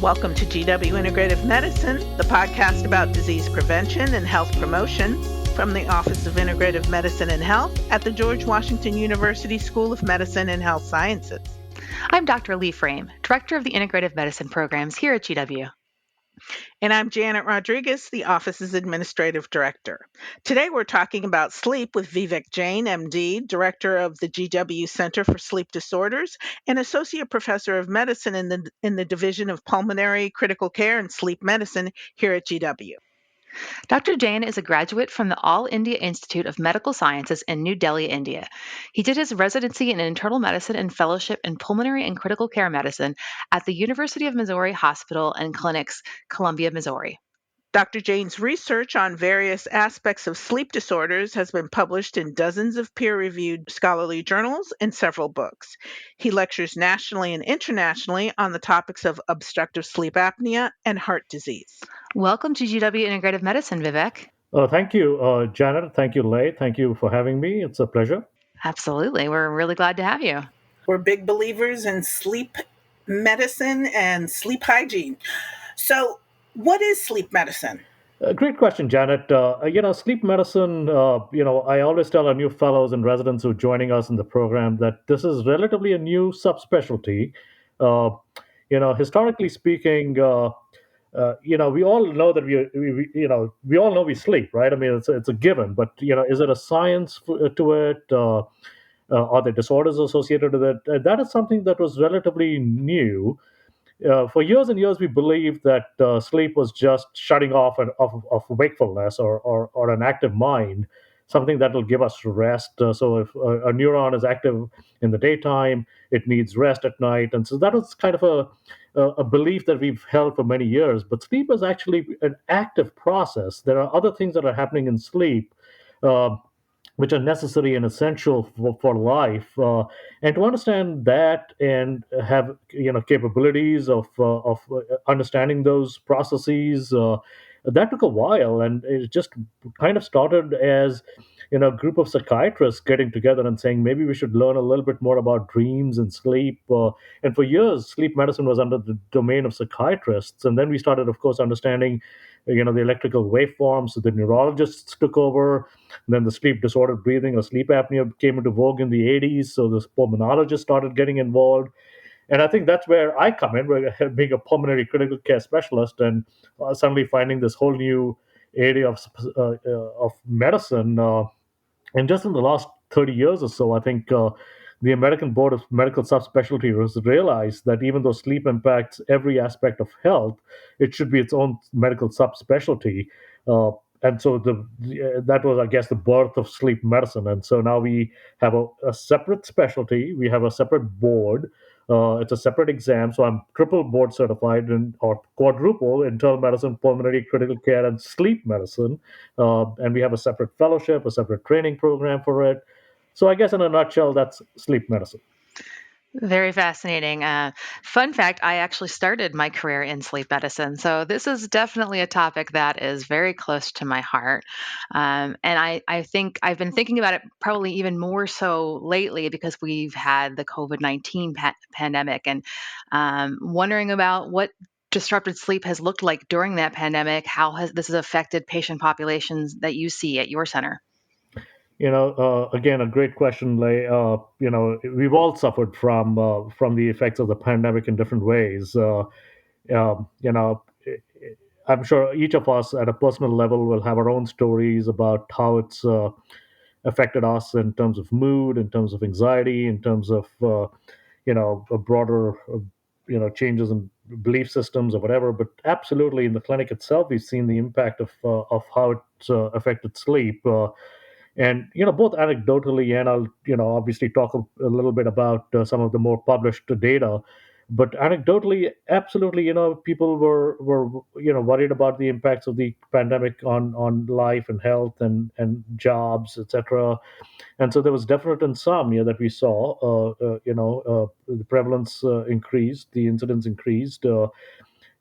Welcome to GW Integrative Medicine, the podcast about disease prevention and health promotion from the Office of Integrative Medicine and Health at the George Washington University School of Medicine and Health Sciences. I'm Dr. Lee Frame, Director of the Integrative Medicine Programs here at GW. And I'm Janet Rodriguez, the office's Administrative Director. Today we're talking about sleep with Vivek Jain, MD, Director of the GW Center for Sleep Disorders and Associate Professor of Medicine in the Division of Pulmonary, Critical Care, and Sleep Medicine here at GW. Dr. Jain is a graduate from the All India Institute of Medical Sciences in New Delhi, India. He did his residency in internal medicine and fellowship in pulmonary and critical care medicine at the University of Missouri Hospital and Clinics, Columbia, Missouri. Dr. Jain's research on various aspects of sleep disorders has been published in dozens of peer-reviewed scholarly journals and several books. He lectures nationally and internationally on the topics of obstructive sleep apnea and heart disease. Welcome to GW Integrative Medicine, Vivek. Thank you, Janet. Thank you, Leigh. Thank you for having me. It's a pleasure. Absolutely. We're really glad to have you. We're big believers in sleep medicine and sleep hygiene. So, what is sleep medicine? Great question, Janet. Sleep medicine, I always tell our new fellows and residents who are joining us in the program that this is relatively a new subspecialty. Uh, Historically speaking, we all know that we all know we sleep, right? I mean, it's a given, but, is it a science to it? Are there disorders associated with it? That is something that was relatively new. For years and years, we believed that sleep was just shutting off of wakefulness or an active mind, something that will give us rest. So if a neuron is active in the daytime, it needs rest at night. And so that was kind of a belief that we've held for many years. But sleep is actually an active process. There are other things that are happening in sleep. Uh, which are necessary and essential for life. And to understand that and have capabilities of understanding those processes, that took a while, and it just kind of started as a group of psychiatrists getting together and saying maybe we should learn a little bit more about dreams and sleep. And for years, sleep medicine was under the domain of psychiatrists, and then we started, of course, understanding the electrical waveforms. So the neurologists took over. Then the sleep disordered breathing or sleep apnea came into vogue in the 80s. So the pulmonologists started getting involved. And I think that's where I come in, being a pulmonary critical care specialist and suddenly finding this whole new area of medicine. And just in the last 30 years or so, I think the American Board of Medical Subspecialty has realized that even though sleep impacts every aspect of health, it should be its own medical subspecialty. And so that was, I guess, the birth of sleep medicine. And so now we have a separate specialty. We have a separate board. It's a separate exam. So I'm triple board certified or quadruple internal medicine, pulmonary critical care, and sleep medicine. And we have a separate fellowship, a separate training program for it. So I guess in a nutshell, that's sleep medicine. Very fascinating. Fun fact, I actually started my career in sleep medicine. So this is definitely a topic that is very close to my heart. And I think I've been thinking about it probably even more so lately because we've had the COVID-19 pandemic and wondering about what disrupted sleep has looked like during that pandemic. How has this has affected patient populations that you see at your center? Again, a great question, Lay. We've all suffered from the effects of the pandemic in different ways. Um, you know, I'm sure each of us at a personal level will have our own stories about how it's affected us in terms of mood, in terms of anxiety, in terms of a broader changes in belief systems or whatever. But absolutely, in the clinic itself, we've seen the impact of how it's affected sleep. And both anecdotally and I'll obviously talk a little bit about some of the more published data. But anecdotally, absolutely, people were worried about the impacts of the pandemic on life and health and jobs, etc. And so there was definite insomnia that we saw. The prevalence increased, the incidence increased,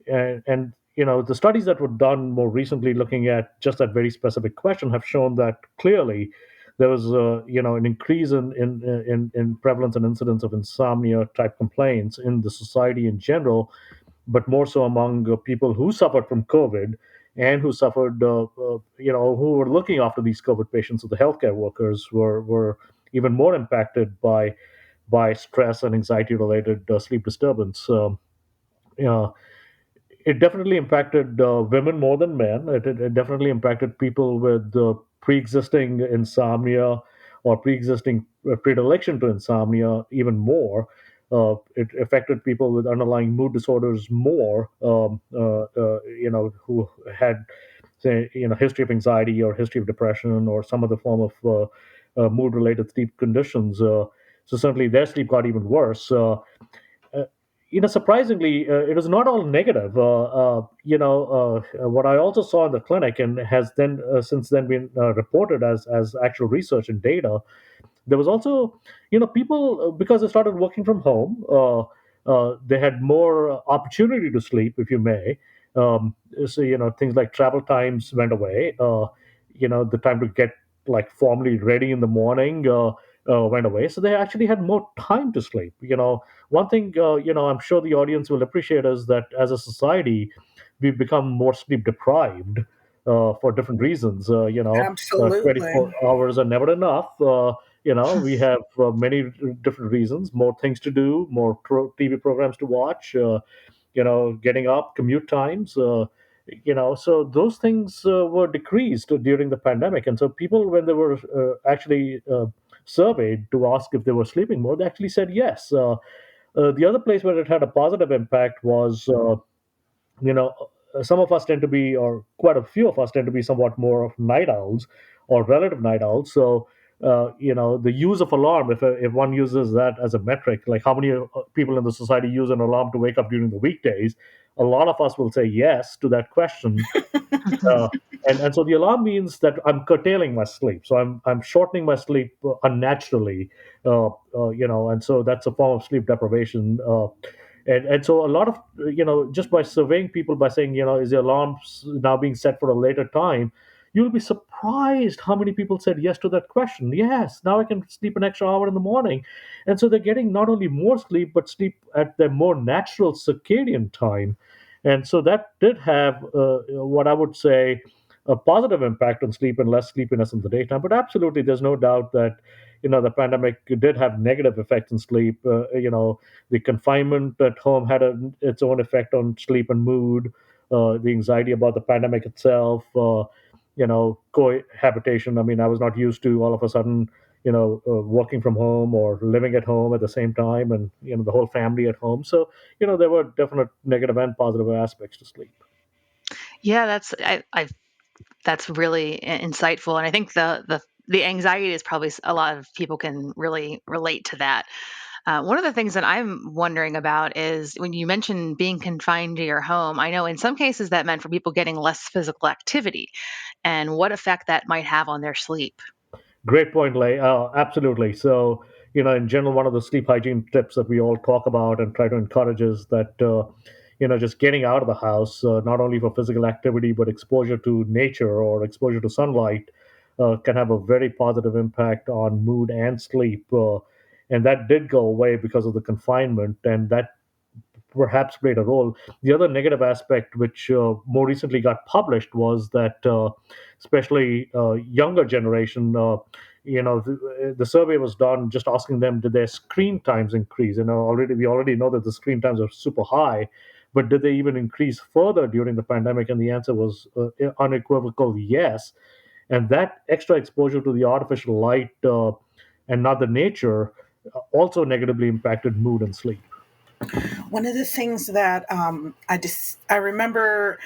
and the studies that were done more recently looking at just that very specific question have shown that clearly there was an increase in prevalence and incidence of insomnia type complaints in the society in general. but more so among people who suffered from COVID and who suffered, who were looking after these COVID patients. So the healthcare workers were even more impacted by stress and anxiety related sleep disturbance. You know, it definitely impacted women more than men. It definitely impacted people with pre-existing insomnia or pre-existing predilection to insomnia even more. It affected people with underlying mood disorders more, who had, say, history of anxiety or history of depression or some other form of mood-related sleep conditions. So certainly their sleep got even worse. Uh, Surprisingly, it was not all negative. What I also saw in the clinic and has then since then been reported as actual research and data. There was also, people because they started working from home, they had more opportunity to sleep, if you may. So things like travel times went away. The time to get like formally ready in the morning went away. So they actually had more time to sleep. One thing I'm sure the audience will appreciate is that as a society, we've become more sleep deprived for different reasons. 24 Absolutely. hours are never enough. We have many different reasons, more things to do, more TV programs to watch, getting up, commute times. So those things were decreased during the pandemic. And so people, when they were actually surveyed to ask if they were sleeping more, they actually said yes. The other place where it had a positive impact was you know some of us tend to be, or quite a few of us tend to be, somewhat more of night owls or relative night owls. So the use of alarm, if one uses that as a metric, like how many people in the society use an alarm to wake up during the weekdays, a lot of us will say yes to that question. uh, and so the alarm means that I'm curtailing my sleep. So I'm shortening my sleep unnaturally, and so that's a form of sleep deprivation. And so a lot of, just by surveying people, by saying, is the alarm now being set for a later time, you'll be surprised how many people said yes to that question. Yes, now I can sleep an extra hour in the morning. And so they're getting not only more sleep, but sleep at their more natural circadian time. And so that did have what I would say a positive impact on sleep and less sleepiness in the daytime. But absolutely, there's no doubt that the pandemic did have negative effects on sleep. The confinement at home had its own effect on sleep and mood. The anxiety about the pandemic itself. Cohabitation. I mean, I was not used to all of a sudden working from home or living at home at the same time, and the whole family at home. So there were definite negative and positive aspects to sleep. Yeah, that's really insightful, and I think the anxiety is probably a lot of people can really relate to that. One of the things that I'm wondering about is when you mentioned being confined to your home. I know in some cases that meant for people getting less physical activity, and what effect that might have on their sleep. Great point, Lay. Absolutely. So, in general, one of the sleep hygiene tips that we all talk about and try to encourage is that, just getting out of the house, not only for physical activity, but exposure to nature or exposure to sunlight, can have a very positive impact on mood and sleep. And that did go away because of the confinement, and that perhaps played a role. The other negative aspect, which more recently got published, was that especially younger generation, the survey was done just asking them, did their screen times increase? We already know that the screen times are super high, but did they even increase further during the pandemic? And the answer was unequivocal yes. And that extra exposure to the artificial light and not the nature also negatively impacted mood and sleep. One of the things that I remember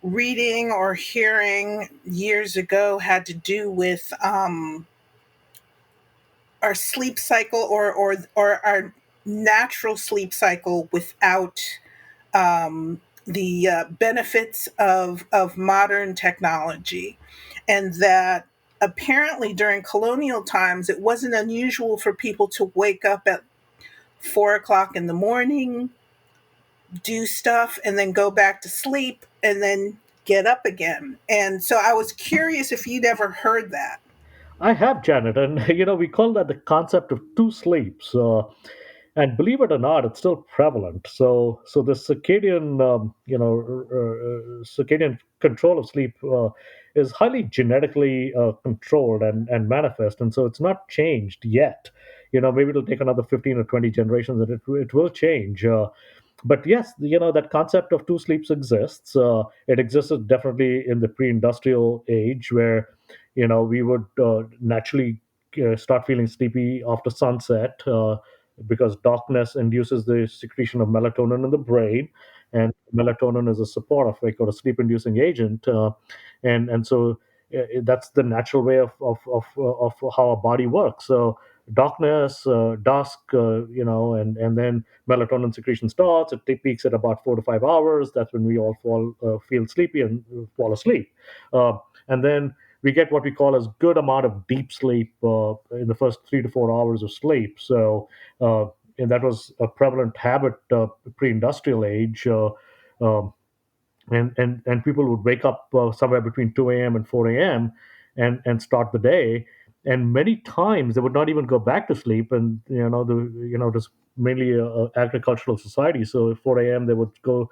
reading or hearing years ago had to do with our sleep cycle, or our natural sleep cycle without the benefits of modern technology, and that apparently during colonial times it wasn't unusual for people to wake up at 4 o'clock in the morning, do stuff, and then go back to sleep, and then get up again. And so I was curious if you'd ever heard that. I have, Janet, and we call that the concept of two sleeps. And believe it or not, it's still prevalent. So the circadian, circadian control of sleep is highly genetically controlled and manifest, and so it's not changed yet. Maybe it'll take another 15 or 20 generations, and it will change. But yes, that concept of two sleeps exists. It existed definitely in the pre-industrial age, where we would naturally start feeling sleepy after sunset, because darkness induces the secretion of melatonin in the brain, and melatonin is a supportive or a sleep-inducing agent, and so that's the natural way of how our body works. So darkness, dusk, and then melatonin secretion starts. It peaks at about 4 to 5 hours. That's when we all feel sleepy and fall asleep. Uh, and then we get what we call as good amount of deep sleep in the first 3 to 4 hours of sleep. So, and that was a prevalent habit pre-industrial age. Um, and people would wake up somewhere between 2 a.m. and 4 a.m. and start the day, and many times they would not even go back to sleep. And it was mainly a agricultural society, so at 4 a.m. they would go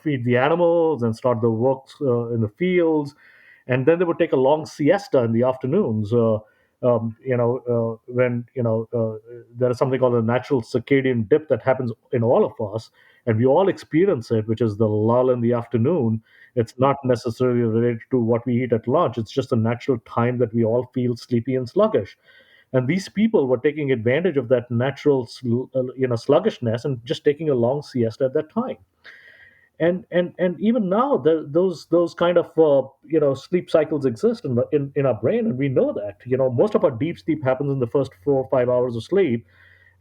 feed the animals and start the works in the fields, and then they would take a long siesta in the afternoons. When there is something called a natural circadian dip that happens in all of us, and we all experience it, which is the lull in the afternoon. It's not necessarily related to what we eat at lunch. It's just a natural time that we all feel sleepy and sluggish. And these people were taking advantage of that natural, sluggishness and just taking a long siesta at that time. And even now, those kind of sleep cycles exist in our brain, and we know that. Most of our deep sleep happens in the first 4 or 5 hours of sleep,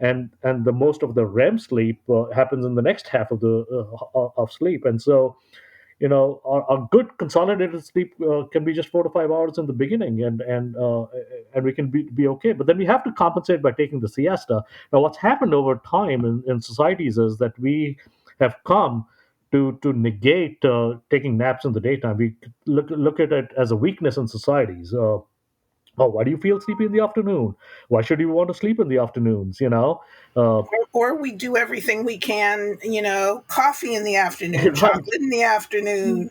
and the most of the REM sleep happens in the next half of the of sleep. And so, our good consolidated sleep can be just 4 to 5 hours in the beginning, and we can be okay. But then we have to compensate by taking the siesta. Now, what's happened over time in societies is that we have come to negate taking naps in the daytime. We look at it as a weakness in societies. Oh, why do you feel sleepy in the afternoon? Why should you want to sleep in the afternoons? Uh, Or we do everything we can, coffee in the afternoon, right. chocolate in the afternoon,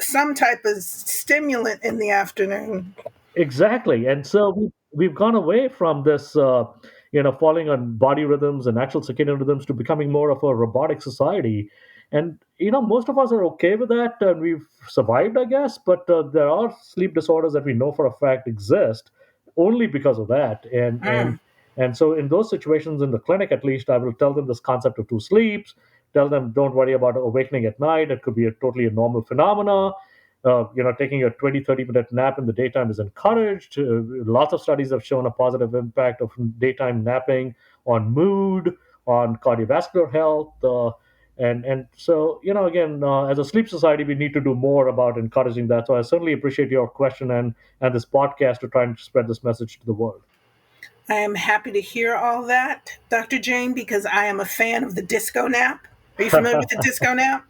some type of stimulant in the afternoon. Exactly. And so we've gone away from this, falling on body rhythms and natural circadian rhythms to becoming more of a robotic society. And, most of us are okay with that, and we've survived, I guess. But there are sleep disorders that we know for a fact exist only because of that. And so in those situations, in the clinic at least, I will tell them this concept of two sleeps, tell them don't worry about awakening at night. It could be a totally a normal phenomena. Taking a 20-30 minute nap in the daytime is encouraged. Lots of studies have shown a positive impact of daytime napping on mood, on cardiovascular health. And so, again, as a sleep society, we need to do more about encouraging that. So I certainly appreciate your question and this podcast to try and spread this message to the world. I am happy to hear all that, Dr. Jane, because I am a fan of the disco nap. Are you familiar with the disco nap?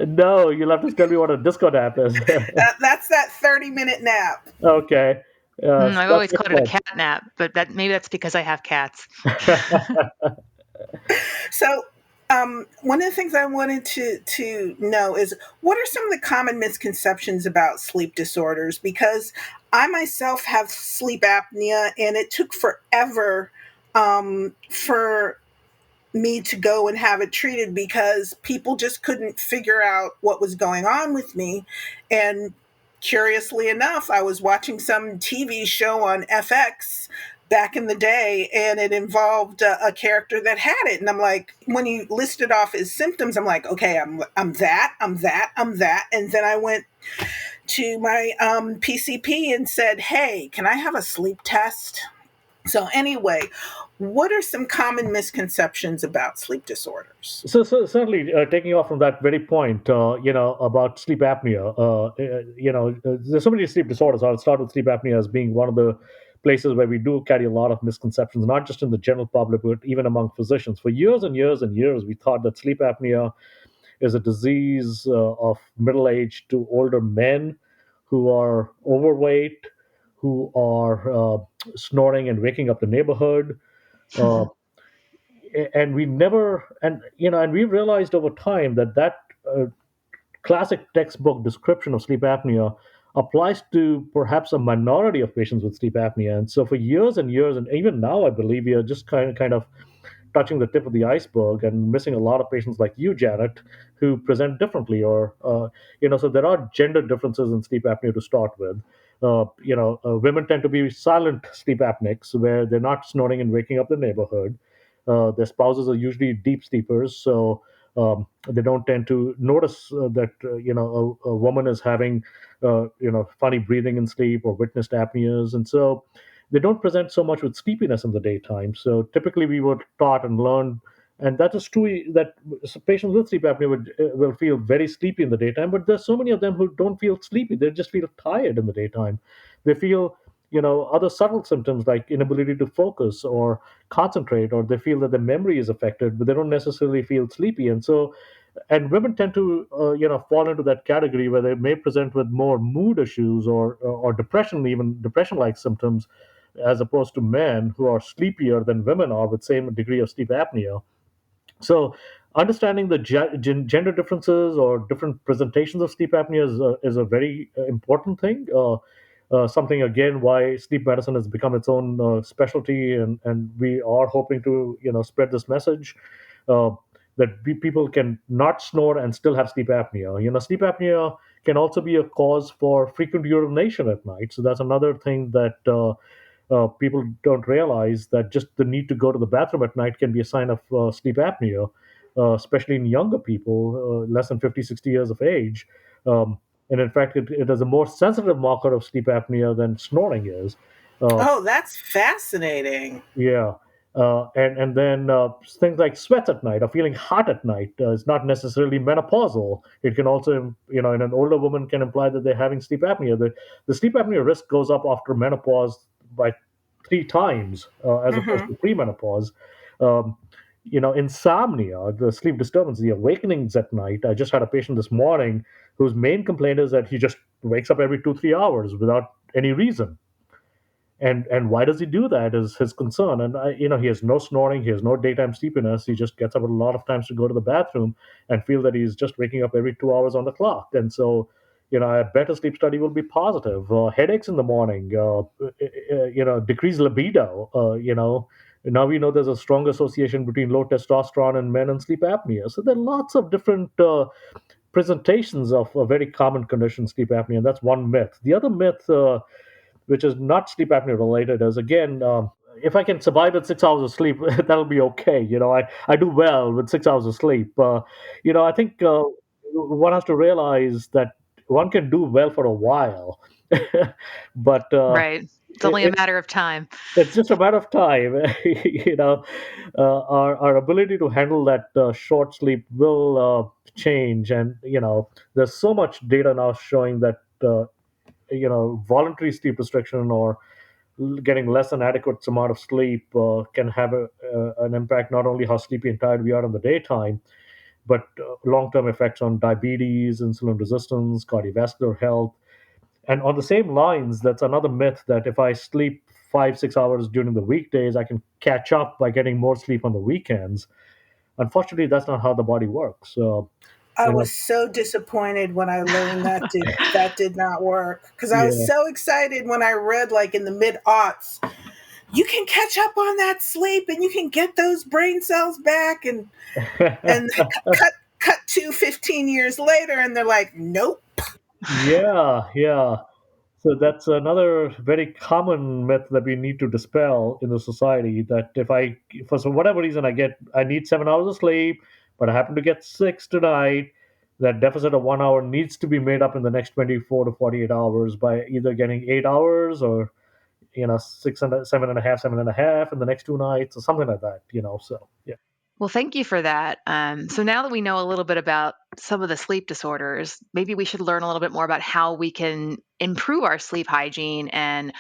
No, you'll have to tell me what a disco nap is. That's that 30-minute nap. Okay. I've That's always called it a excellent. cat nap, but maybe that's because I have cats. So, one of the things I wanted to know is what are some of the common misconceptions about sleep disorders? Because I myself have sleep apnea, and it took forever for me to go and have it treated because people just couldn't figure out what was going on with me. And curiously enough, I was watching some TV show on FX back in the day, and it involved a character that had it. And I'm like, when he listed off his symptoms, I'm like, okay, I'm that, I'm that, I'm that. And then I went to my PCP and said, hey, can I have a sleep test? So, anyway, what are some common misconceptions about sleep disorders? So certainly, taking off from that very point, about sleep apnea. There's so many sleep disorders. I'll start with sleep apnea as being one of the places where we do carry a lot of misconceptions, not just in the general public, but even among physicians. For years and years and years, we thought that sleep apnea is a disease of middle-aged to older men who are overweight, who are snoring and waking up the neighborhood. Uh, and we never, and we realized over time that uh, classic textbook description of sleep apnea applies to perhaps a minority of patients with sleep apnea. And so for years and years, and even now, I believe we are just kind of touching the tip of the iceberg and missing a lot of patients like you, Janet, who present differently, or so there are gender differences in sleep apnea to start with. Women tend to be silent sleep apneics, where they're not snoring and waking up the neighborhood. Their spouses are usually deep sleepers, so they don't tend to notice that a woman is having funny breathing in sleep or witnessed apneas, and so they don't present so much with sleepiness in the daytime. So typically, we were taught and learned, and that is true that patients with sleep apnea will feel very sleepy in the daytime. But there's so many of them who don't feel sleepy; they just feel tired in the daytime. They feel other subtle symptoms like inability to focus or concentrate, or they feel that their memory is affected, but they don't necessarily feel sleepy. And women tend to fall into that category where they may present with more mood issues or depression, even depression like symptoms, as opposed to men who are sleepier than women are with same degree of sleep apnea. So understanding the gender differences or different presentations of sleep apnea is a very important thing. Something again why sleep medicine has become its own specialty, and we are hoping to spread this message uh, that people can not snore and still have sleep apnea. Sleep apnea can also be a cause for frequent urination at night. So that's another thing that people don't realize, that just the need to go to the bathroom at night can be a sign of sleep apnea, especially in younger people, less than 50, 60 years of age. And in fact, it is a more sensitive marker of sleep apnea than snoring is. Uh, Oh, that's fascinating. yeah. And then things like sweats at night or feeling hot at night is not necessarily menopausal. It can also, in an older woman, can imply that they're having sleep apnea. The sleep apnea risk goes up after menopause by 3 times as opposed Hmm. to premenopause. Um, insomnia, the sleep disturbance, the awakenings at night. I just had a patient this morning whose main complaint is that he just wakes up every 2 3 hours without any reason. And why does he do that is his concern. And he has no snoring, he has no daytime sleepiness. He just gets up a lot of times to go to the bathroom and feel that he's just waking up every 2 hours on the clock. And so a better sleep study will be positive. Headaches in the morning, decreased libido. Now we know there's a strong association between low testosterone and men and sleep apnea. So there are lots of different presentations of a very common condition, sleep apnea, and that's one myth. The other myth, which is not sleep apnea related, is again, if I can survive with 6 hours of sleep, that'll be okay. I do well with 6 hours of sleep. I think one has to realize that one can do well for a while, but Right. It's only a it, matter of time. it's just a matter of time. Our ability to handle that short sleep will change, and there's so much data now showing that voluntary sleep restriction or getting less than adequate amount of sleep can have an impact, not only how sleepy and tired we are in the daytime, but long-term effects on diabetes, insulin resistance, cardiovascular health. And on the same lines, that's another myth that if I sleep 5 6 hours during the weekdays, I can catch up by getting more sleep on the weekends. Unfortunately, that's not how the body works. I You was know, so disappointed when I learned that did not work, because I was yeah. so excited when I read, like, in the mid aughts, you can catch up on that sleep and you can get those brain cells back, and cut to 15 years later and they're like, nope. Yeah, yeah. So that's another very common myth that we need to dispel in the society. That if I, for some whatever reason, I need 7 hours of sleep, but I happen to get six tonight, that deficit of 1 hour needs to be made up in the next 24 to 48 hours by either getting 8 hours or six and 7.5, 7.5 in the next 2 nights or something like that. So yeah. Well, thank you for that. So now that we know a little bit about some of the sleep disorders, maybe we should learn a little bit more about how we can improve our sleep hygiene and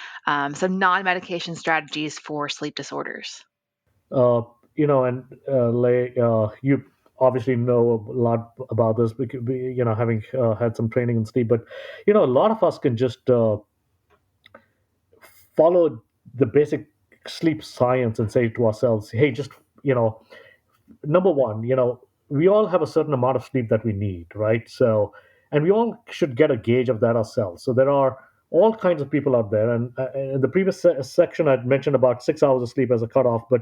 some non-medication strategies for sleep disorders. uh, and you obviously know a lot about this because having had some training in sleep, but a lot of us can just follow the basic sleep science and say to ourselves, hey, just you know number one, we all have a certain amount of sleep that we need, right? So, and we all should get a gauge of that ourselves. So there are all kinds of people out there, and in the previous section, I'd mentioned about 6 hours of sleep as a cutoff, but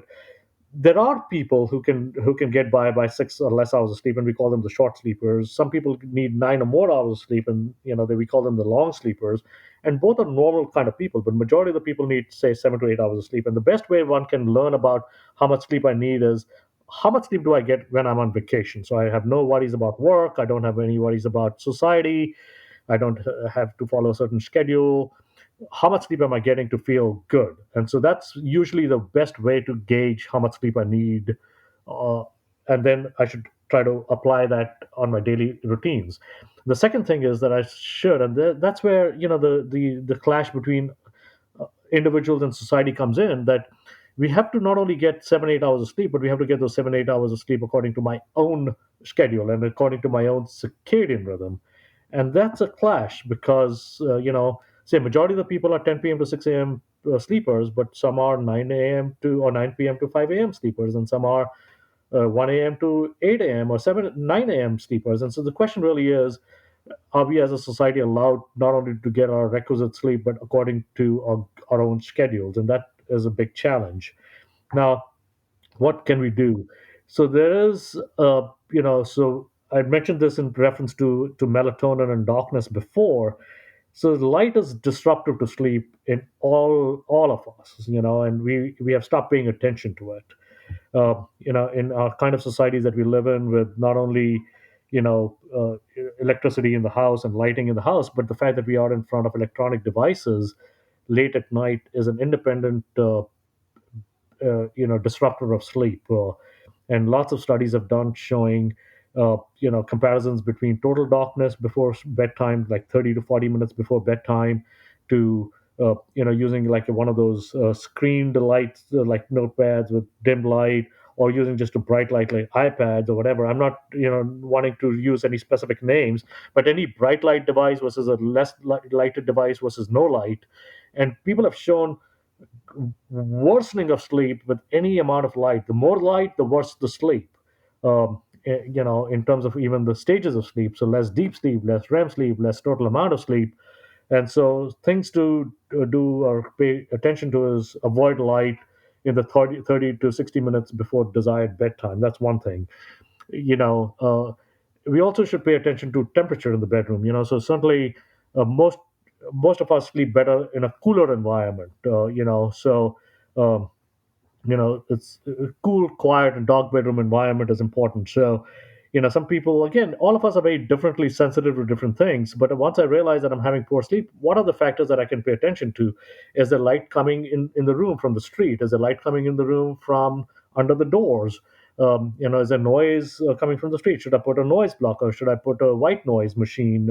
there are people who can get by 6 or less hours of sleep, and we call them the short sleepers. Some people need 9 or more hours of sleep, and we call them the long sleepers. And both are normal kind of people, but majority of the people need, say, 7 to 8 hours of sleep. And the best way one can learn about how much sleep I need is how much sleep do I get when I'm on vacation. So I have no worries about work. I don't have any worries about society. I don't have to follow a certain schedule. How much sleep am I getting to feel good? And so that's usually the best way to gauge how much sleep I need. Uh, and then I should try to apply that on my daily routines. The second thing is that I should, and that's where the clash between individuals and society comes in, that we have to not only get 7 8 hours of sleep, but we have to get those 7 8 hours of sleep according to my own schedule and according to my own circadian rhythm. And that's a clash because say majority of the people are 10 p.m. to 6 a.m. Sleepers, but some are 9 a.m. to or 9 p.m. to 5 a.m. sleepers, and some are 1 a.m. to 8 a.m. or 9 a.m. sleepers. And so the question really is, are we as a society allowed not only to get our requisite sleep, but according to our own schedules? And that is a big challenge. Now, what can we do? So there is, so I mentioned this in reference to melatonin and darkness before. So light is disruptive to sleep in all of us, and we have stopped paying attention to it. In our kind of societies that we live in, with not only electricity in the house and lighting in the house, but the fact that we are in front of electronic devices late at night is an independent disruptor of sleep. And lots of studies have done showing comparisons between total darkness before bedtime, like 30 to 40 minutes before bedtime, to using like one of those screened lights, like notepads with dim light, or using just a bright light like iPads or whatever. I'm not wanting to use any specific names, but any bright light device versus a less lighted device versus no light. And people have shown worsening of sleep with any amount of light. The more light, the worse the sleep. In terms of even the stages of sleep. So less deep sleep, less REM sleep, less total amount of sleep. And so things to do or pay attention to is avoid light in the 30 to 60 minutes before desired bedtime. That's one thing. You know, we also should pay attention to temperature in the bedroom. So certainly most of us sleep better in a cooler environment. So um, it's a cool, quiet, and dark bedroom environment is important. So some people, again, all of us are very differently sensitive to different things. But once I realize that I'm having poor sleep, what are the factors that I can pay attention to? Is there light coming in the room from the street? Is there light coming in the room from under the doors? Is there noise coming from the street? Should I put a noise blocker? Should I put a white noise machine?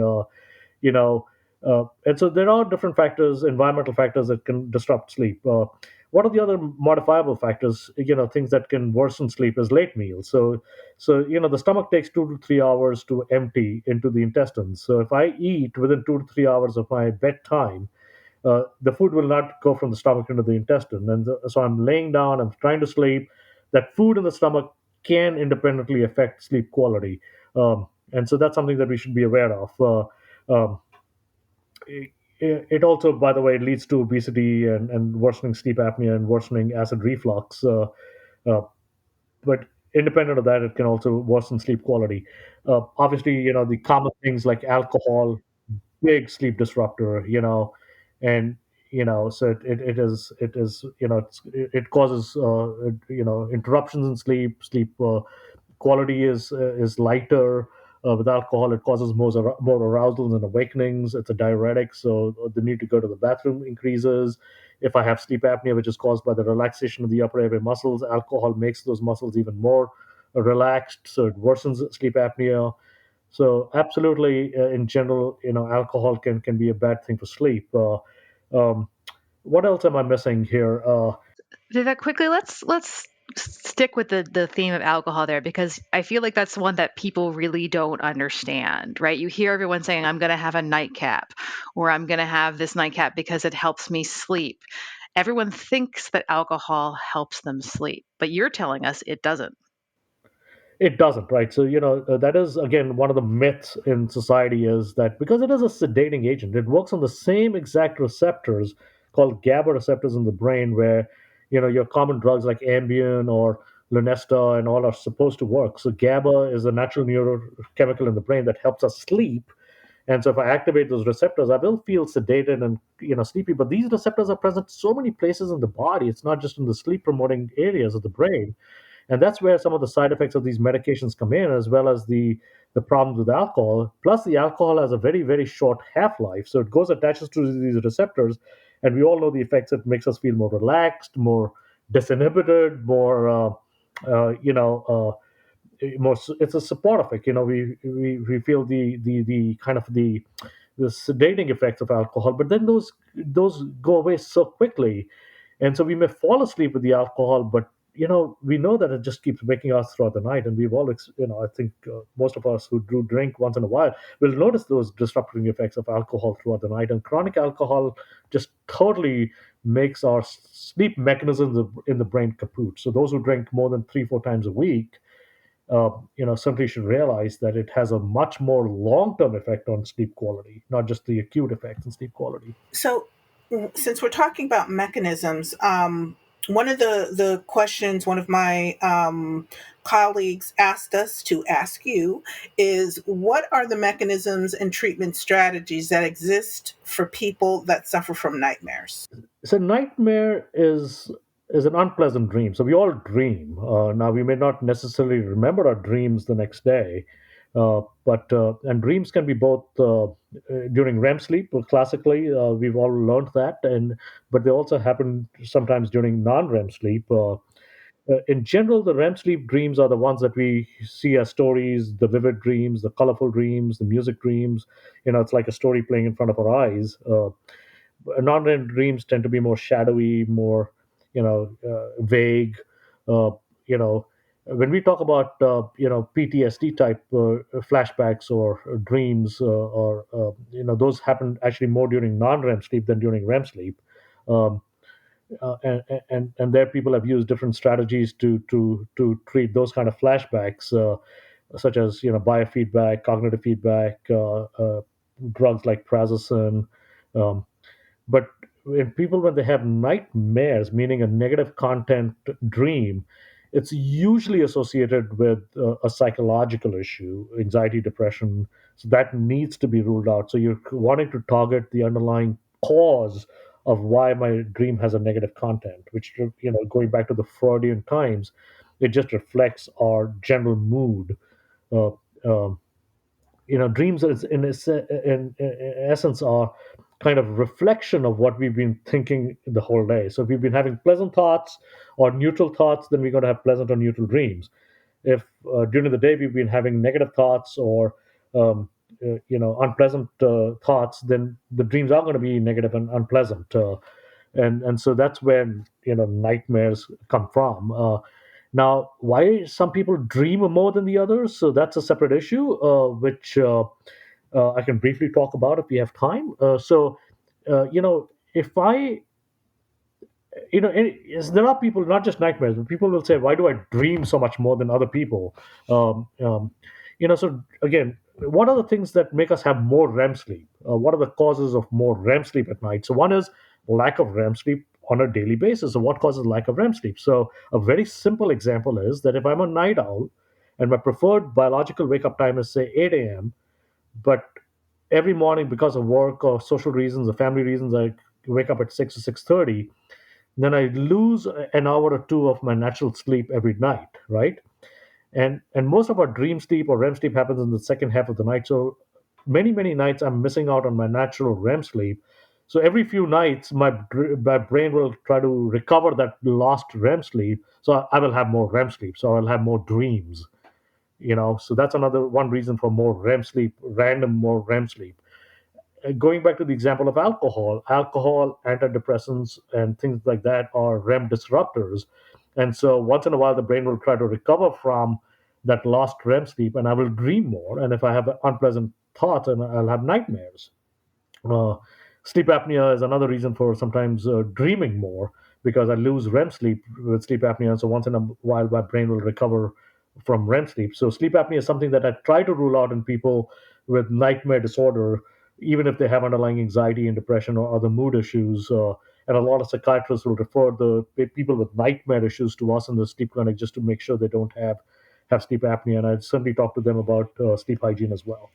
You know, and so there are different factors, environmental factors that can disrupt sleep. What are the other modifiable factors? Things that can worsen sleep is late meals. So the stomach takes 2 to 3 hours to empty into the intestines. So if I eat within 2 to 3 hours of my bedtime, the food will not go from the stomach into the intestine. And so I'm laying down, I'm trying to sleep. That food in the stomach can independently affect sleep quality. And so that's something that we should be aware of. Um, it also, by the way, leads to obesity and worsening sleep apnea and worsening acid reflux. Uh, but independent of that, it can also worsen sleep quality. Obviously, the common things like alcohol, big sleep disruptor, and so it is it causes interruptions in sleep quality is lighter. With alcohol, it causes more arousals and awakenings. It's a diuretic, so the need to go to the bathroom increases. If I have sleep apnea, which is caused by the relaxation of the upper airway muscles, alcohol makes those muscles even more relaxed, so it worsens sleep apnea. So absolutely, in general, alcohol can be a bad thing for sleep. Um, what else am I missing here? Vivek, quickly, let's stick with the theme of alcohol there, because I feel like that's one that people really don't understand, right? You hear everyone saying, I'm going to have a nightcap, or I'm going to have this nightcap because it helps me sleep. Everyone thinks that alcohol helps them sleep, but you're telling us it doesn't. It doesn't, right? So, that is, again, one of the myths in society is that because it is a sedating agent, it works on the same exact receptors called GABA receptors in the brain where, your common drugs like Ambien or Lunesta and all are supposed to work. So, GABA is a natural neurochemical in the brain that helps us sleep. And so if I activate those receptors, I will feel sedated and sleepy. But these receptors are present so many places in the body. It's not just in the sleep promoting areas of the brain. And that's where some of the side effects of these medications come in, as well as the problems with alcohol. Plus, the alcohol has a very, very short half-life, so it goes attaches to these receptors, and we all know the effects. It makes us feel more relaxed, more disinhibited, more more. It's a support effect. We feel the kind of the sedating effects of alcohol, but then those go away so quickly, and so we may fall asleep with the alcohol, but we know that it just keeps waking us throughout the night, and we've all I think most of us who do drink once in a while will notice those disrupting effects of alcohol throughout the night, and chronic alcohol just totally makes our sleep mechanisms in the brain kaput. So those who drink more than 3-4 times a week, simply should realize that it has a much more long-term effect on sleep quality, not just the acute effects on sleep quality. So, since we're talking about mechanisms, one of the questions one of my colleagues asked us to ask you is, what are the mechanisms and treatment strategies that exist for people that suffer from nightmares? So nightmare is an unpleasant dream. So we all dream. Now we may not necessarily remember our dreams the next day, but and dreams can be both during REM sleep. Well, classically, we've all learned that, and but they also happen sometimes during non-REM sleep. In general, the REM sleep dreams are the ones that we see as stories, the vivid dreams, the colorful dreams, the music dreams. It's like a story playing in front of our eyes. Non-REM dreams tend to be more shadowy, more vague. Uh, you know, when we talk about PTSD type flashbacks or dreams, or those happen actually more during non-REM sleep than during REM sleep. Um, and there people have used different strategies to treat those kind of flashbacks, such as biofeedback, cognitive feedback, drugs like prazosin. Um, but when they have nightmares, meaning a negative content dream, it's usually associated with a psychological issue, anxiety, depression. So that needs to be ruled out. So you're wanting to target the underlying cause of why my dream has a negative content, which, going back to the Freudian times, it just reflects our general mood. Uh, um, Dreams in essence are kind of reflection of what we've been thinking the whole day. So if we've been having pleasant thoughts or neutral thoughts, then we're going to have pleasant or neutral dreams. If during the day we've been having negative thoughts or um, unpleasant thoughts, then the dreams are going to be negative and unpleasant. And so that's where nightmares come from. Now, why some people dream more than the others? So that's a separate issue, which I can briefly talk about if we have time. If I there are people, not just nightmares, but people will say, why do I dream so much more than other people? So again, what are the things that make us have more REM sleep? What are the causes of more REM sleep at night? So one is lack of REM sleep on a daily basis. So what causes lack of REM sleep? So a very simple example is that if I'm a night owl and my preferred biological wake up time is say 8 a.m., but every morning because of work or social reasons or family reasons I wake up at 6 or 6:30, then I lose an hour or two of my natural sleep every night, right? And most of our dream sleep or REM sleep happens in the second half of the night. So many nights I'm missing out on my natural REM sleep. So every few nights, my brain will try to recover that lost REM sleep. So I will have more REM sleep. So I'll have more dreams. So that's another one reason for more REM sleep, random more REM sleep. Going back to the example of alcohol, antidepressants, and things like that are REM disruptors. And so once in a while, the brain will try to recover from that lost REM sleep, and I will dream more. And if I have unpleasant thoughts, and I'll have nightmares. Uh, Sleep apnea is another reason for sometimes dreaming more because I lose REM sleep with sleep apnea. So once in a while, my brain will recover from REM sleep. So sleep apnea is something that I try to rule out in people with nightmare disorder, even if they have underlying anxiety and depression or other mood issues. And a lot of psychiatrists will refer the people with nightmare issues to us in the sleep clinic just to make sure they don't have sleep apnea. And I certainly talk to them about sleep hygiene as well.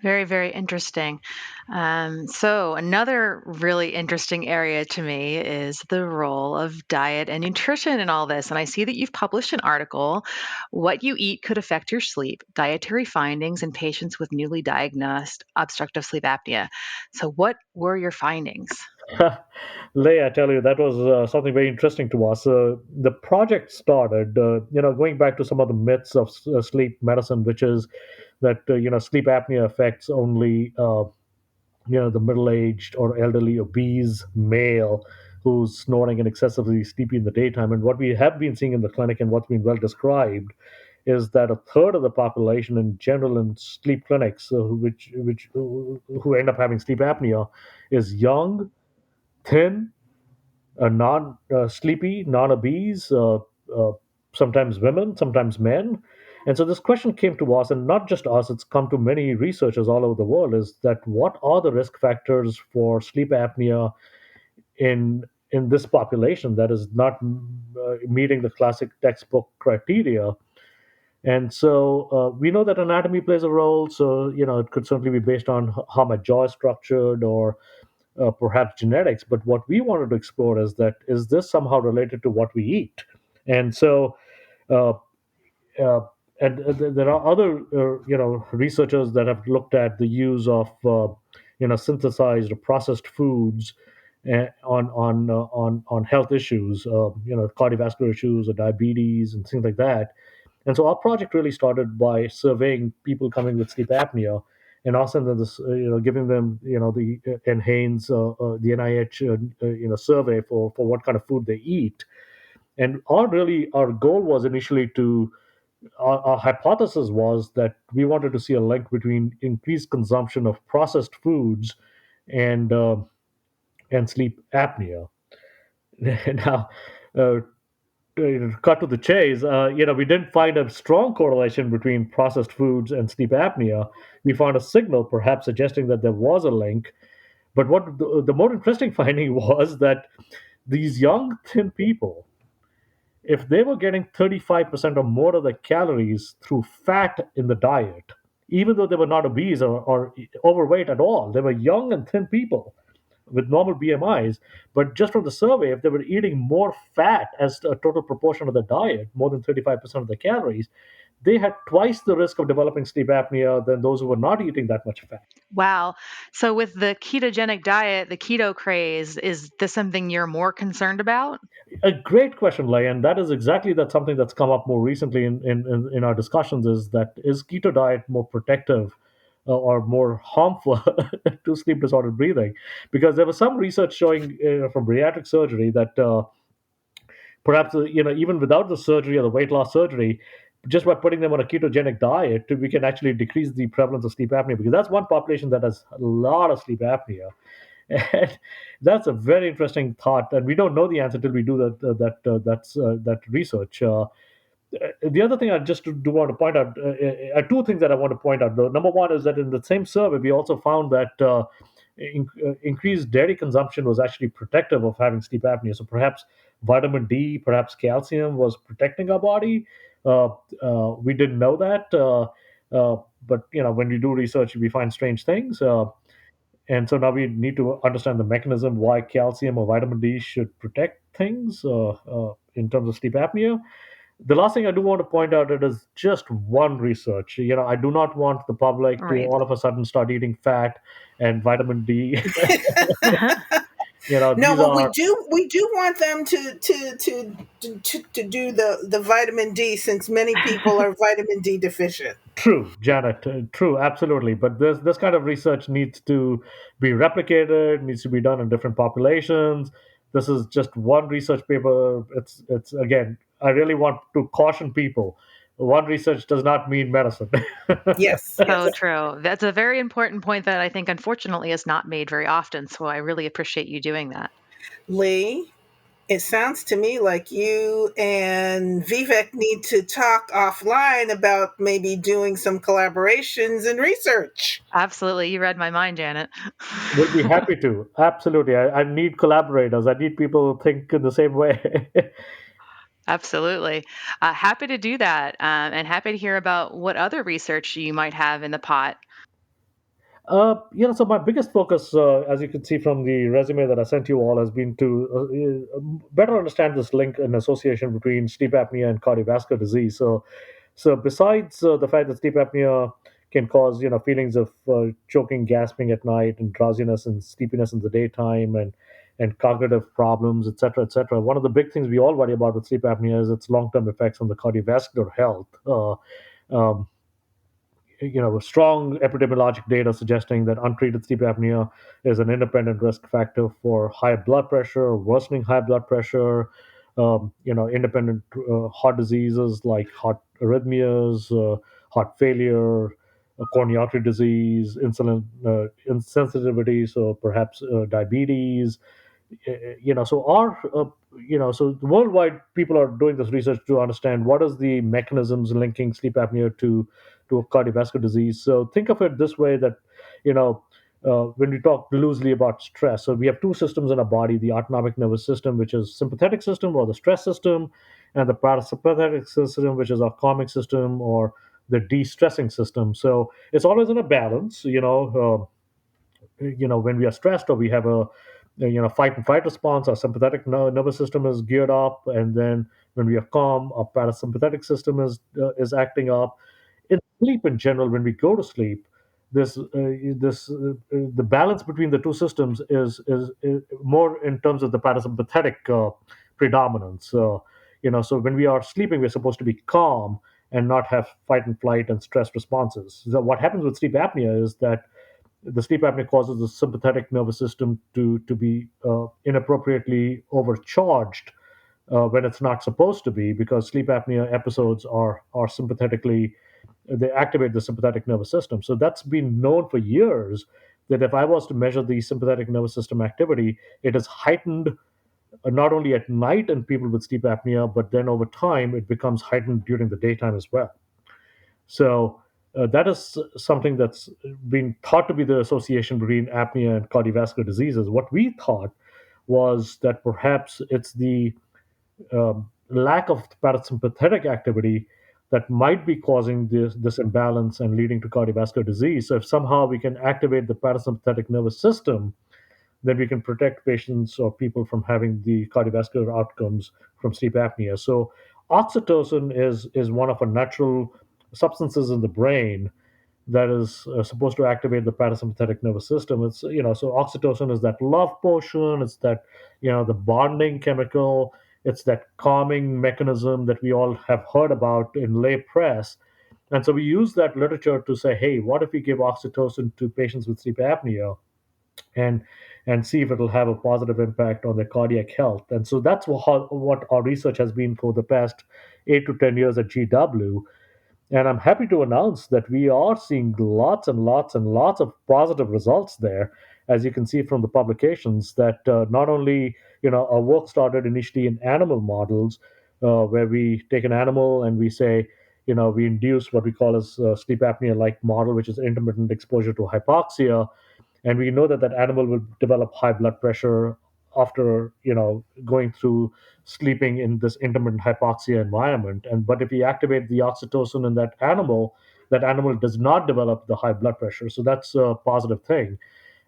Very, very interesting. So, another really interesting area to me is the role of diet and nutrition in all this. And I see that you've published an article, What You Eat Could Affect Your Sleep, Dietary Findings in Patients with Newly Diagnosed Obstructive Sleep Apnea. So, what were your findings? Lay, I tell you, that was something very interesting to us. The project started, going back to some of the myths of sleep medicine, which is that sleep apnea affects only the middle-aged or elderly obese male who's snoring and excessively sleepy in the daytime. And what we have been seeing in the clinic and what's been well described is that a third of the population in general in sleep clinics, who end up having sleep apnea, is young, thin, non sleepy, non obese, sometimes women, sometimes men. And so this question came to us, and not just us, it's come to many researchers all over the world, is that what are the risk factors for sleep apnea in this population that is not meeting the classic textbook criteria? And so we know that anatomy plays a role. So, it could certainly be based on how my jaw is structured or perhaps genetics. But what we wanted to explore is this somehow related to what we eat? And so, uh, uh, there are other researchers that have looked at the use of synthesized or processed foods on health issues, cardiovascular issues or diabetes and things like that. And so our project really started by surveying people coming with sleep apnea and asking them this, giving them, the NHANES, the NIH, survey for what kind of food they eat. And our goal was initially our hypothesis was that we wanted to see a link between increased consumption of processed foods and uh, and sleep apnea. Now, uh, cut to the chase, we didn't find a strong correlation between processed foods and sleep apnea. We found a signal, perhaps suggesting that there was a link. But what the more interesting finding was that these young, thin people, if they were getting 35% or more of the calories through fat in the diet, even though they were not obese or overweight at all, they were young and thin people with normal BMIs. But just from the survey, if they were eating more fat as a total proportion of the diet, more than 35% of the calories, they had twice the risk of developing sleep apnea than those who were not eating that much fat. Wow. So, with the ketogenic diet, the keto craze, is this something you're more concerned about? A great question, Lay, and that is exactly that something that's come up more recently in our discussions is keto diet more protective or more harmful to sleep disordered breathing? Because there was some research showing from bariatric surgery that perhaps even without the surgery or the weight loss surgery, just by putting them on a ketogenic diet, we can actually decrease the prevalence of sleep apnea because that's one population that has a lot of sleep apnea. And that's a very interesting thought, and we don't know the answer till we do that research. The other thing I just do want to point out, two things that I want to point out. Though, number one is that in the same survey, we also found that increased dairy consumption was actually protective of having sleep apnea. So perhaps vitamin D, perhaps calcium was protecting our body. We didn't know that, but when we do research, we find strange things. And so now we need to understand the mechanism why calcium or vitamin D should protect things in terms of sleep apnea. The last thing I do want to point out, it is just one research. I do not want the public to Right. all of a sudden start eating fat and vitamin D. No, These but we are do want them to do the vitamin D, since many people are vitamin D deficient. true, Janet. True, absolutely. But this kind of research needs to be replicated, needs to be done in different populations. This is just one research paper. It's again, I really want to caution people. One research does not mean medicine. Yes, So yes. true. That's a very important point that I think, unfortunately, is not made very often. So, I really appreciate you doing that. Lee. It sounds to me like you and Vivek need to talk offline about maybe doing some collaborations and research. Absolutely. You read my mind, Janet. Would be happy to. Absolutely. I need collaborators. I need people who think in the same way. Absolutely. Happy to do that, and happy to hear about what other research you might have in the pot. So my biggest focus, as you can see from the resume that I sent you all, has been to better understand this link and association between sleep apnea and cardiovascular disease. So besides the fact that sleep apnea can cause, feelings of choking, gasping at night, and drowsiness and sleepiness in the daytime, and cognitive problems, et cetera. One of the big things we all worry about with sleep apnea is its long-term effects on the cardiovascular health. Um, strong epidemiologic data suggesting that untreated sleep apnea is an independent risk factor for high blood pressure, worsening high blood pressure, independent heart diseases like heart arrhythmias, heart failure, coronary artery disease, insulin insensitivity, so perhaps diabetes. So so worldwide people are doing this research to understand what is the mechanisms linking sleep apnea to a cardiovascular disease. So think of it this way, that you know when we talk loosely about stress, so we have two systems in our body: the autonomic nervous system, which is sympathetic system or the stress system, and the parasympathetic system, which is our calming system or the de-stressing system. So it's always in a balance. When we are stressed or we have a fight and flight response, our sympathetic nervous system is geared up, and then when we are calm, our parasympathetic system is acting up. In sleep in general, when we go to sleep, the balance between the two systems is more in terms of the parasympathetic predominance. So when we are sleeping, we're supposed to be calm and not have fight and flight and stress responses. So what happens with sleep apnea is that the sleep apnea causes the sympathetic nervous system to be inappropriately overcharged when it's not supposed to be, because sleep apnea episodes are sympathetically, they activate the sympathetic nervous system. So that's been known for years, that if I was to measure the sympathetic nervous system activity, it is heightened not only at night in people with sleep apnea, but then over time it becomes heightened during the daytime as well. So that is something that's been thought to be the association between apnea and cardiovascular diseases. What we thought was that perhaps it's the lack of parasympathetic activity that might be causing this imbalance and leading to cardiovascular disease. So if somehow we can activate the parasympathetic nervous system, then we can protect patients or people from having the cardiovascular outcomes from sleep apnea. So oxytocin is one of a natural substances in the brain that is supposed to activate the parasympathetic nervous system. It's so oxytocin is that love potion. It's that the bonding chemical. It's that calming mechanism that we all have heard about in lay press. And so we use that literature to say, hey, what if we give oxytocin to patients with sleep apnea, and see if it'll have a positive impact on their cardiac health. And so that's what our research has been for the past 8 to 10 years at GW. And I'm happy to announce that we are seeing lots and lots and lots of positive results there, as you can see from the publications. That not only our work started initially in animal models, where we take an animal and we say, we induce what we call as sleep apnea-like model, which is intermittent exposure to hypoxia, and we know that that animal will develop high blood pressure after going through sleeping in this intermittent hypoxia environment. And but if we activate the oxytocin in that animal does not develop the high blood pressure. So that's a positive thing.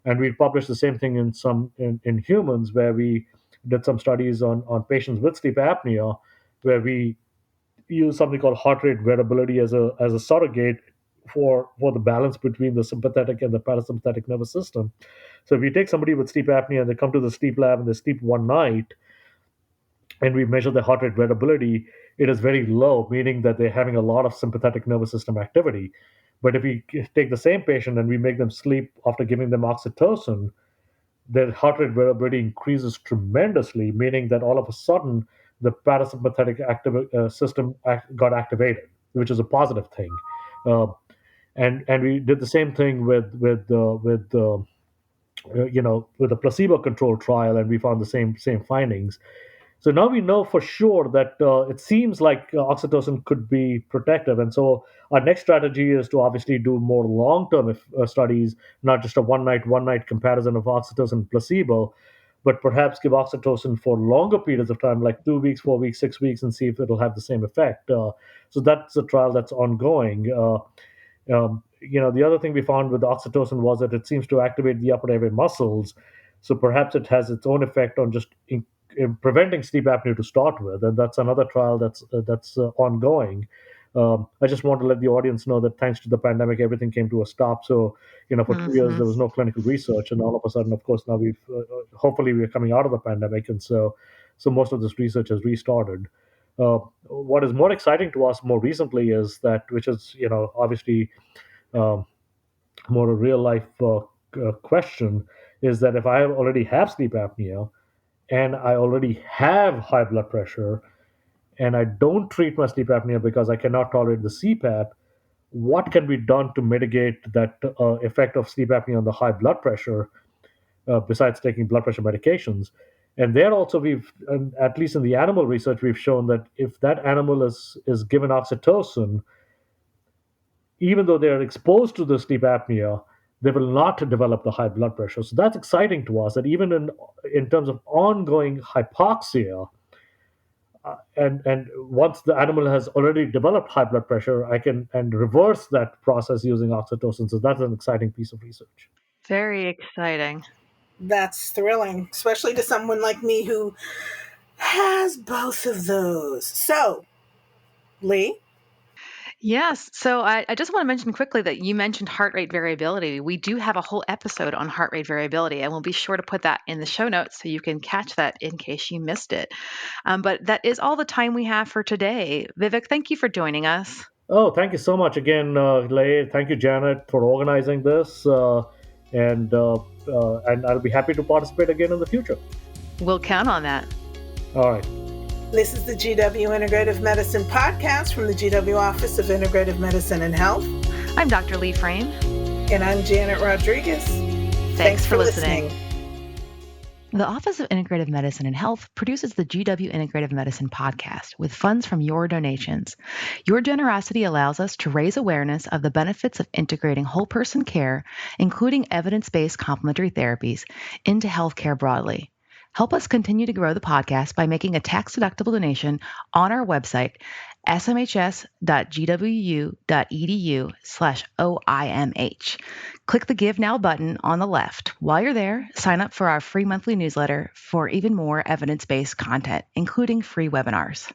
And we published the same thing in humans, where we did some studies on patients with sleep apnea, where we use something called heart rate variability as a surrogate for the balance between the sympathetic and the parasympathetic nervous system. So if you take somebody with sleep apnea and they come to the sleep lab and they sleep one night, and we measure the heart rate variability, it is very low, meaning that they're having a lot of sympathetic nervous system activity. But if we take the same patient and we make them sleep after giving them oxytocin, their heart rate variability increases tremendously, meaning that all of a sudden the parasympathetic system got activated, which is a positive thing. Uh, and we did the same thing with a placebo controlled trial, and we found the same findings. So now we know for sure that it seems like oxytocin could be protective. And so our next strategy is to obviously do more long-term studies, not just a one night comparison of oxytocin and placebo, but perhaps give oxytocin for longer periods of time, like 2 weeks, 4 weeks, 6 weeks, and see if it'll have the same effect. So that's a trial that's ongoing. The other thing we found with oxytocin was that it seems to activate the upper airway muscles. So perhaps it has its own effect on just in preventing sleep apnea to start with, and that's another trial that's ongoing. I just want to let the audience know that thanks to the pandemic, everything came to a stop. So, for 2 years Hmm. there was no clinical research, and all of a sudden, of course, now we've hopefully we're coming out of the pandemic, and so most of this research has restarted. What is more exciting to us more recently is that, which is obviously um, more a real life question, is that if I already have sleep apnea and I already have high blood pressure and I don't treat my sleep apnea because I cannot tolerate the CPAP, what can be done to mitigate that effect of sleep apnea on the high blood pressure besides taking blood pressure medications? And there also at least in the animal research, we've shown that if that animal is given oxytocin, even though they're exposed to the sleep apnea, they will not develop the high blood pressure. So that's exciting to us that even in terms of ongoing hypoxia, and once the animal has already developed high blood pressure, I can and reverse that process using oxytocin. So that's an exciting piece of research. Very exciting. That's thrilling, especially to someone like me who has both of those. So, Lee, Yes. So I just want to mention quickly that you mentioned heart rate variability. We do have a whole episode on heart rate variability, and we'll be sure to put that in the show notes so you can catch that in case you missed it. But that is all the time we have for today. Vivek, thank you for joining us. Oh, thank you so much again, Lay. Thank you, Janet, for organizing this, and I'll be happy to participate again in the future. We'll count on that. All right. this is the GW Integrative Medicine podcast from the GW Office of Integrative Medicine and Health. I'm Dr. Lee Frame. And I'm Janet Rodriguez. Thanks for listening. The Office of Integrative Medicine and Health produces the GW Integrative Medicine podcast with funds from your donations. Your generosity allows us to raise awareness of the benefits of integrating whole person care, including evidence-based complementary therapies, into healthcare broadly. Help us continue to grow the podcast by making a tax-deductible donation on our website, smhs.gwu.edu/OIMH. Click the Give Now button on the left. While you're there, sign up for our free monthly newsletter for even more evidence-based content, including free webinars.